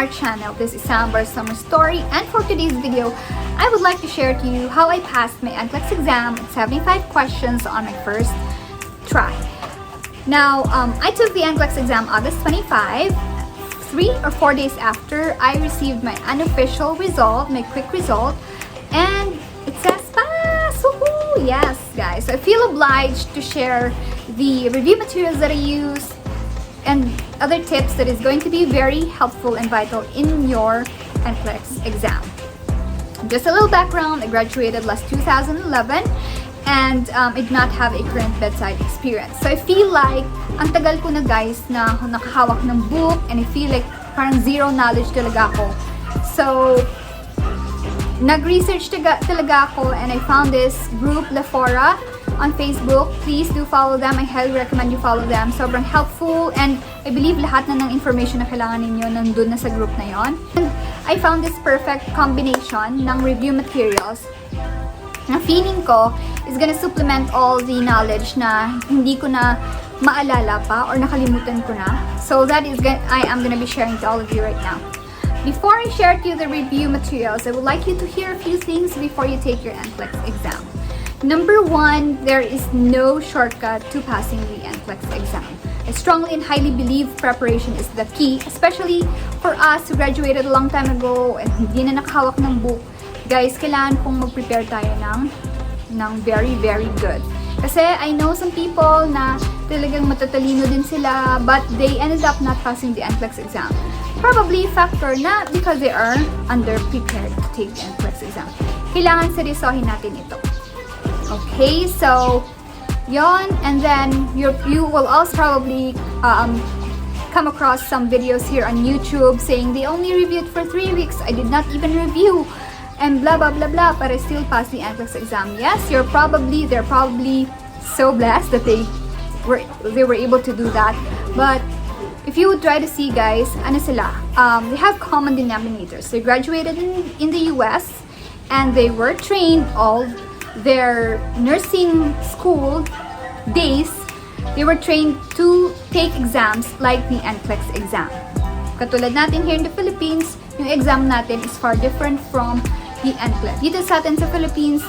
our channel. This is Ousamerstory, and for today's video, I would like to share to you how I passed my NCLEX exam at 75 questions on my first try. Now, I took the NCLEX exam August 25. 3 or 4 days after, I received my unofficial result, my quick result, and it says pass! Woohoo! Yes, guys. So I feel obliged to share the review materials that I use and other tips that is going to be very helpful and vital in your NCLEX exam. Just a little background, I graduated last 2011 and I did not have a current bedside experience. So I feel like ang tagal ko na guys na nakahawak ng book, and I feel like parang zero knowledge talaga ako. So nag-research talaga ako, and I found this group, Lefora, on Facebook. Please do follow them. I highly recommend you follow them. Sobrang helpful, and I believe lahat na ng information na kailangan ninyo nandun na sa group na yon. And I found this perfect combination ng review materials na feeling ko is gonna supplement all the knowledge na hindi ko na maalala pa or nakalimutan ko na. So that is I am gonna be sharing to all of you right now. Before I share to you the review materials, I would like you to hear a few things before you take your NCLEX exam. Number one, there is no shortcut to passing the NCLEX exam. I strongly and highly believe preparation is the key, especially for us who graduated a long time ago and hindi na nakahawak ng book. Guys, kailangan pong mag-prepare tayo ng very, very good. Kasi I know some people na talagang matatalino din sila, but they ended up not passing the NCLEX exam. Probably factor na because they are under-prepared to take the NCLEX exam. Kailangan seryosohin natin ito. Okay, so yon, and then you will also probably come across some videos here on YouTube saying they only reviewed for 3 weeks. I did not even review, and blah blah blah blah, but I still passed the NCLEX exam. Yes, they're probably so blessed that they were able to do that. But if you would try to see, guys, ano sila? They have common denominators. They graduated in the US, and they were trained all their nursing school days. They were trained to take exams like the NCLEX exam. Katulad natin here in the Philippines, yung exam natin is far different from the NCLEX. Dito sa atin sa Philippines,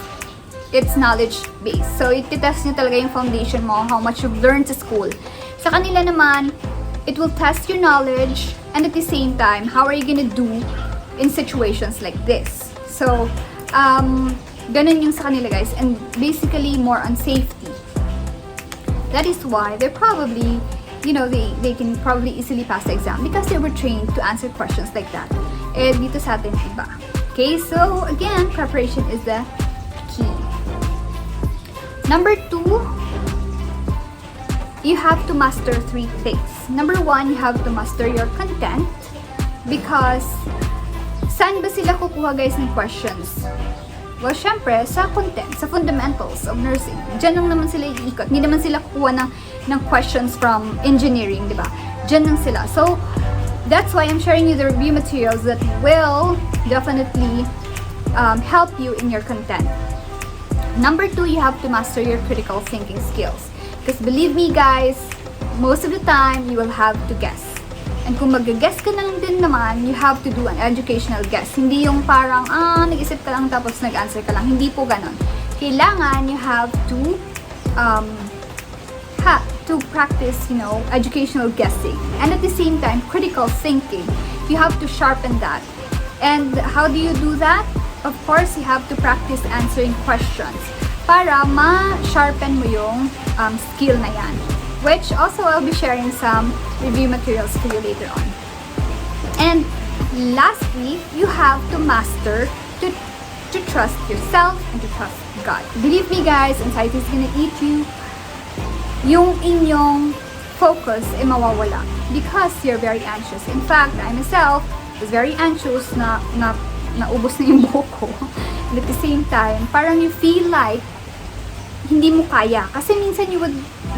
it's knowledge-based. So, it-test nyo talaga yung foundation mo, how much you've learned sa school. Sa kanila naman, it will test your knowledge, and at the same time, how are you gonna do in situations like this? So, ganun yung sa kanila, guys, and basically more on safety. That is why they're probably, they can probably easily pass the exam because they were trained to answer questions like that. Eh, dito sa atin, iba. Okay, so again, preparation is the key. Number 2, you have to master 3 things. Number 1, you have to master your content, because saan ba sila kukuha, guys, ng questions? Well, syempre, sa content, sa fundamentals of nursing. Diyan lang naman sila iikot. Hindi naman sila kukuha ng questions from engineering, di ba? Diyan lang sila. So, that's why I'm sharing you the review materials that will definitely help you in your content. Number 2, you have to master your critical thinking skills. Because believe me, guys, most of the time, you will have to guess. And kung mag-guess ka na lang din naman, you have to do an educational guess. Hindi yung parang, nag-isip ka lang tapos nag-answer ka lang. Hindi po ganon. Kailangan you have to practice, educational guessing. And at the same time, critical thinking. You have to sharpen that. And how do you do that? Of course, you have to practice answering questions para ma-sharpen mo yung skill na yan. Which also I'll be sharing some review materials for you later on. And lastly, you have to master to trust yourself and to trust God. Believe me, guys, anxiety is gonna eat you. Yung inyong focus ay mawawala because you're very anxious. In fact, I myself was very anxious na naubos na yung buhok ko. And at the same time, parang you feel like hindi mo kaya. Kasi minsan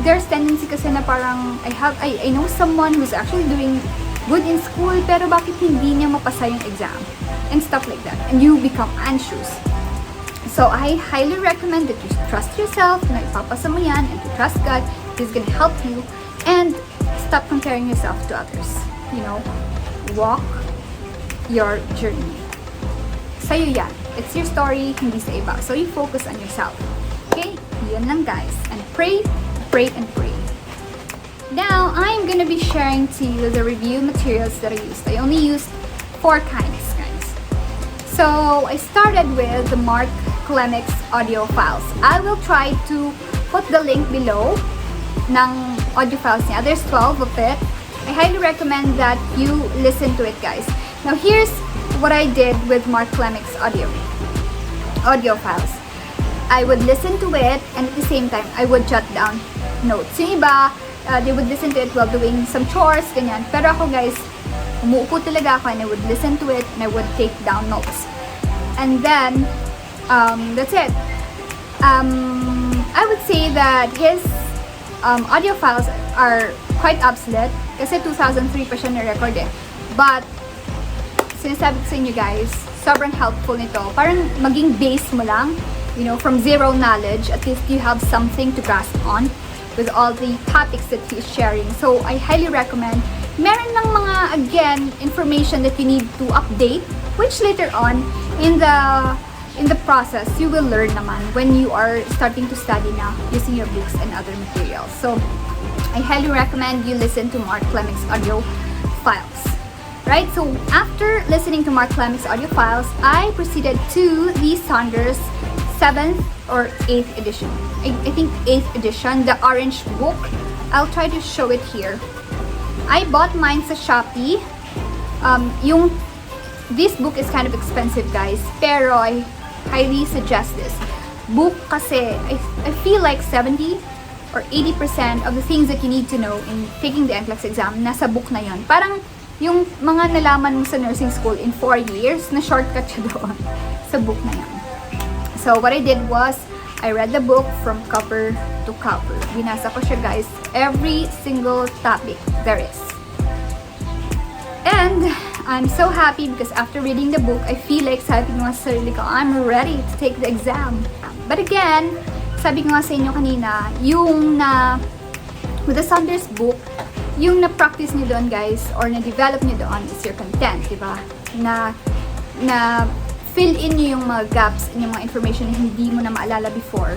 there's tendency kasi na parang I know someone who's actually doing good in school, pero bakit hindi niya mapasa yung exam? And stuff like that. And you become anxious. So I highly recommend that you trust yourself, na ipapasa mo yan, and to trust God. He's gonna help you. And stop comparing yourself to others. Walk your journey. Sa'yo yan. It's your story, hindi sa iba. So you focus on yourself. Okay? Yun lang guys. And pray, pray, and pray. Now, I'm gonna be sharing to you the review materials that I used. I only used 4 kinds, guys. So, I started with the Mark Klimek's audio files. I will try to put the link below ng audio files niya. There's 12 of it. I highly recommend that you listen to it, guys. Now, here's what I did with Mark Klimek's audio files. I would listen to it, and at the same time, I would jot down notes. Yung iba, they would listen to it while doing some chores, ganyan. Pero ako, guys, umuupo talaga ako, and I would listen to it, and I would take down notes. And then, that's it. I would say that his audio files are quite obsolete kasi 2003 pa siya na-record eh. But, sinasabi ko sa inyo guys, sobrang helpful nito. Parang maging base mo lang, you know, from zero knowledge, at least you have something to grasp on with all the topics that he's sharing. So, I highly recommend. Meron lang mga, again, information that you need to update, which later on, in the process, you will learn naman when you are starting to study now using your books and other materials. So, I highly recommend you listen to Mark Klimek's audio files. Right? So, after listening to Mark Klimek's audio files, I proceeded to the Saunders 7th or 8th edition. I think 8th edition, the orange book. I'll try to show it here. I bought mine sa Shopee. This book is kind of expensive, guys, pero I highly suggest this book kasi I feel like 70 or 80% of the things that you need to know in taking the NCLEX exam nasa book na yon. Parang yung mga nalaman mo sa nursing school in 4 years, na shortcut siya doon sa book na yan. So what I did was, I read the book from cover to cover. Binasa ko siya, guys, every single topic there is. And I'm so happy because after reading the book, I feel like sabi ko nga sa sarili ko, I'm ready to take the exam. But again, sabi ko nga sa inyo kanina, yung with the Saunders book, yung na-practice niyo doon, guys, or na-develop niyo doon is your content, di ba? Na fill in niyo yung mga gaps in yung mga information na hindi mo na maalala before.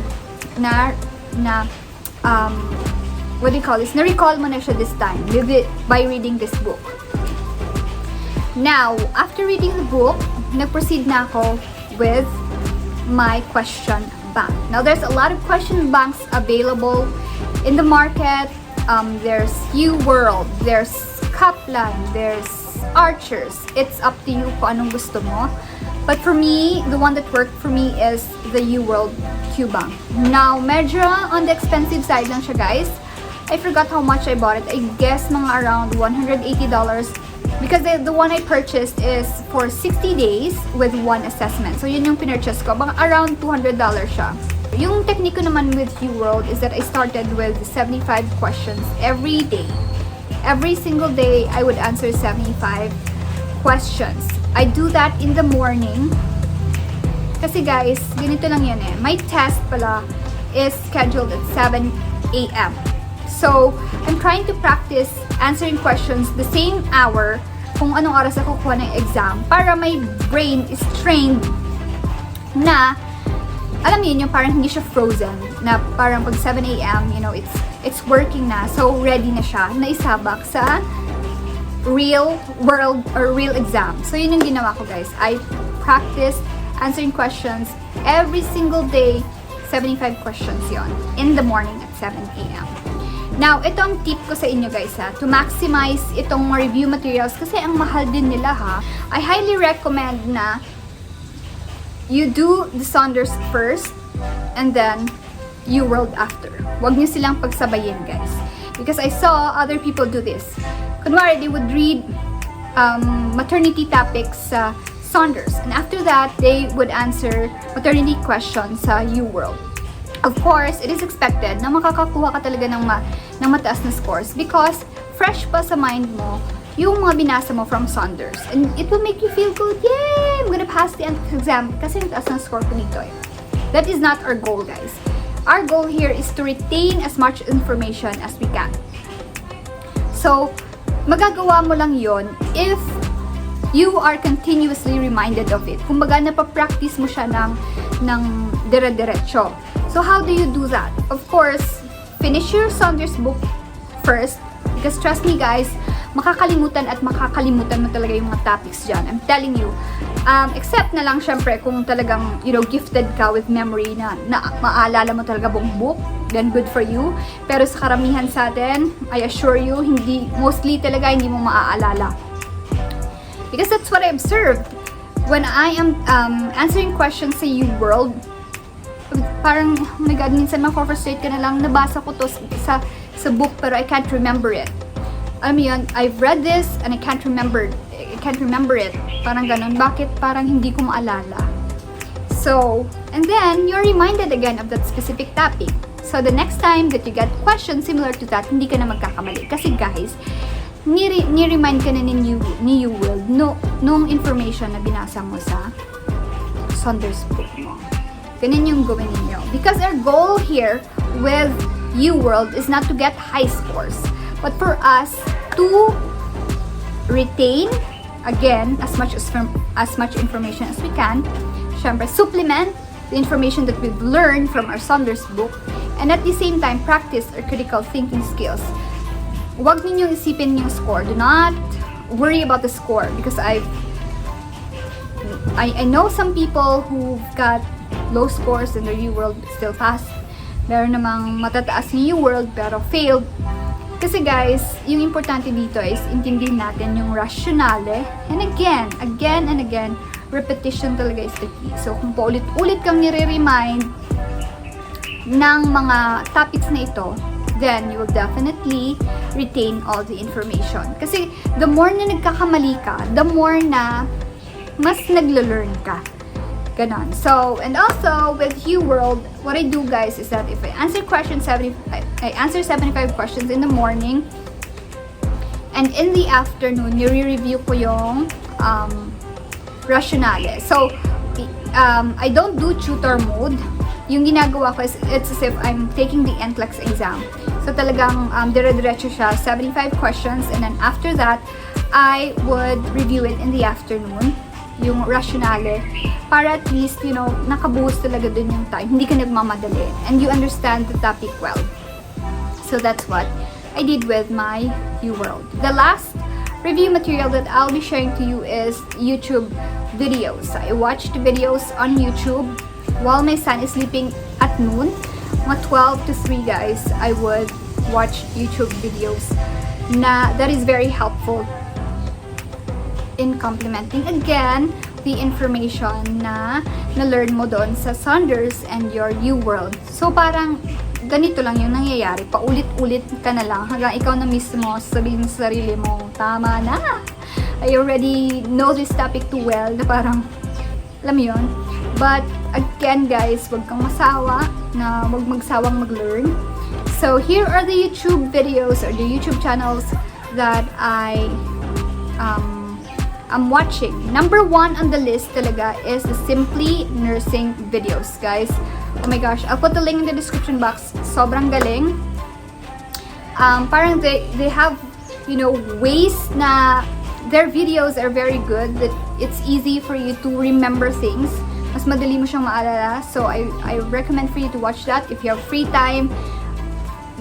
What do you call this? Na-recall mo na siya this time by reading this book. Now, after reading the book, nag-proceed na ako with my question bank. Now, there's a lot of question banks available in the market. There's UWorld, there's Kaplan, there's Archers. It's up to you kung anong gusto mo. But for me, the one that worked for me is the UWorld Q-Bank. Now, medyo on the expensive side lang siya, guys. I forgot how much I bought it. I guess mga around $180. Because the one I purchased is for 60 days with one assessment. So, yun yung pinurchase ko. Baka around $200 siya. Yung technique ko naman with UWorld is that I started with 75 questions every day. Every single day, I would answer 75 questions. I do that in the morning. Kasi guys, ganito lang yan eh. My test pala is scheduled at 7 a.m. So, I'm trying to practice answering questions the same hour kung anong oras ako kuha ng exam para my brain is trained na, alam niyo yung parang hindi siya frozen, na parang pag 7 a.m., you know, it's working na, so ready na siya, na isabak sa real world or real exam. So, yun yung ginawa ko, guys. I practice answering questions every single day, 75 questions yon in the morning at 7 a.m. Now, ito ang tip ko sa inyo, guys, ha, to maximize itong review materials kasi ang mahal din nila, ha. I highly recommend na you do the Saunders first and then UWorld after. Huwag niyo silang pagsabayin, guys. Because I saw other people do this. Kunwari, they would read maternity topics sa Saunders. And after that, they would answer maternity questions sa UWorld. Of course, it is expected na makakakuha ka talaga ng mataas na scores because fresh pa sa mind mo yung mga binasa mo from Saunders. And it will make you feel good. Yay! I'm gonna pass the exam kasi mataas na score ko dito eh. That is not our goal, guys. Our goal here is to retain as much information as we can. So, magagawa mo lang yon if you are continuously reminded of it. Kumbaga, napapractice mo siya ng dire-diretso. So, how do you do that? Of course, finish your Saunders book first. Because trust me guys, makakalimutan mo talaga yung mga topics dyan. I'm telling you. Except na lang syempre kung talagang, gifted ka with memory na maalala mo talaga buong book, then good for you. Pero sa karamihan sa atin, I assure you, mostly talaga hindi mo maaalala. Because that's what I observed. When I am answering questions sa UWorld, parang, oh my God, minsan ma-frustrate ka na lang, nabasa ko to sa book pero I can't remember it. Alam mo yun, I've read this and I can't remember it. Parang ganun. Bakit parang hindi ko maalala? So, and then, you're reminded again of that specific topic. So, the next time that you get questions similar to that, hindi ka na magkakamali. Kasi guys, ni-remind ka na ni UWorld nung information na binasa mo sa Saunders book mo. Ganun yung gawin ninyo. Because our goal here with UWorld is not to get high scores, but for us to retain, again, as much information as we can. Syempre, supplement the information that we've learned from our Saunders book, and at the same time, practice our critical thinking skills. Huwag ninyong isipin yung score. Do not worry about the score because I know some people who've got low scores in their UWorld but still passed. Meron namang matataas yung UWorld pero failed. Kasi guys, yung importante dito is intindihin natin yung rationale. And again, repetition talaga is the key. So kung paulit-ulit kang nire-remind ng mga topics na ito, then you will definitely retain all the information. Kasi the more na nagkakamali ka, the more na mas naglo-learn ka. Ganon. So, and also with UWorld, what I do guys is that if I answer I answer 75 questions in the morning, and in the afternoon, nire-review ko yung rationale. So, I don't do tutor mode. Yung ginagawa ko is, it's as if I'm taking the NCLEX exam. So, talagang dire-diretso siya, 75 questions, and then after that, I would review it in the afternoon, yung rationale, para at least, nakabuhos talaga dun yung time. Hindi ka nagmamadali. And you understand the topic well. So, that's what I did with my UWorld. The last review material that I'll be sharing to you is YouTube videos. I watched videos on YouTube while my son is sleeping at noon. Mga 12 to 3 guys, I would watch YouTube videos that is very helpful in complementing again the information na na-learn mo doon sa Saunders and your UWorld. So parang ganito lang yung nangyayari, paulit-ulit ka na lang hanggang ikaw na mismo sabihin sa sarili mo, tama na, I already know this topic too well, na parang alam mo yun. But again guys, wag kang masawa, na wag magsawang mag-learn. So here are the YouTube videos or the YouTube channels that I'm watching. Number 1 on the list talaga is the Simply Nursing videos, guys. Oh my gosh, I'll put the link in the description box. Sobrang galing. Parang they have, ways na their videos are very good, that it's easy for you to remember things. Mas madali mo siyang maalala. So, I recommend for you to watch that. If you have free time,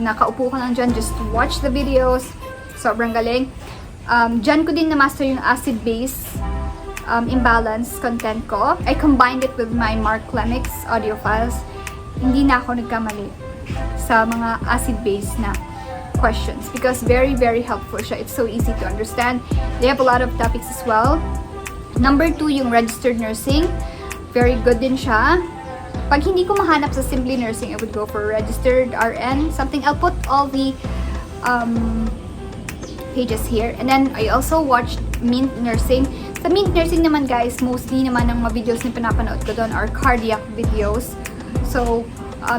nakaupo ka lang dyan, just watch the videos. Sobrang galing. Dyan ko din na-master yung acid-base imbalance content ko. I combined it with my Mark Klimek's audio files. Hindi na ako nagkamali sa mga acid-base na questions because very, very helpful siya. It's so easy to understand. They have a lot of topics as well. Number 2, yung registered nursing. Very good din siya. Pag hindi ko mahanap sa Simply Nursing, I would go for registered RN. Something, I'll put all the pages here. And then, I also watched Mint Nursing. Sa Mint Nursing naman guys, mostly naman ang mga videos na pinapanood ko doon are cardiac videos. So,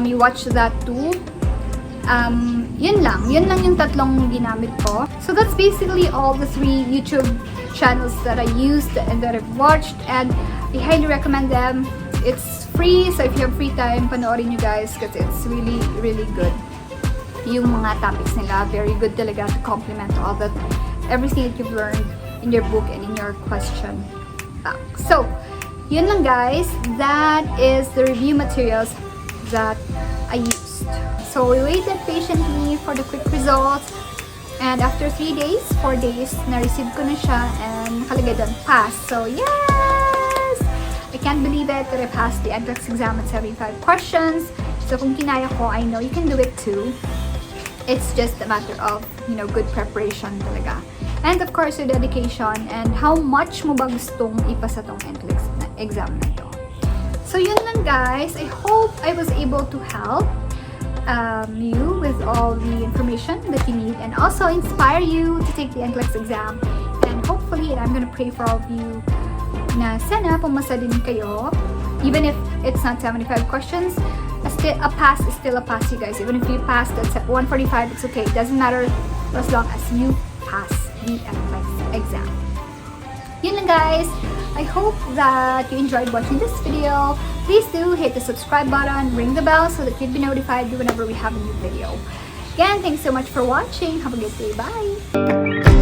you watch that too. Yun lang yung tatlong ginamit ko. So, that's basically all the 3 YouTube channels that I used and that I've watched, and I highly recommend them. It's free, so if you have free time, panoorin nyo guys kasi it's really, really good. Yung mga topics nila, very good talaga to complement all that, everything that you've learned in your book and in your question bank. So, yun lang guys. That is the review materials that I used. So, we waited patiently for the quick results. And after 4 days, na-receive ko na siya and nakalagay doon, pass. So, yes! I can't believe it that I passed the NCLEX exam at 75 questions. So, kung kinaya ko, I know you can do it too. It's just a matter of, good preparation talaga. And of course, your dedication and how much mo ba gustong ipasa tong NCLEX exam na to. So, yun lang guys. I hope I was able to help you with all the information that you need and also inspire you to take the NCLEX exam. And hopefully, and I'm gonna pray for all of you na sana pumasa din kayo. Even if it's not 75 questions, a pass is still a pass, you guys. Even if you pass that's at 145, it's okay. It doesn't matter as long as you pass the NCLEX exam. Yun lang guys. I hope that you enjoyed watching this video. Please do hit the subscribe button, ring the bell so that you'll be notified whenever we have a new video. Again, thanks so much for watching. Have a good day. Bye!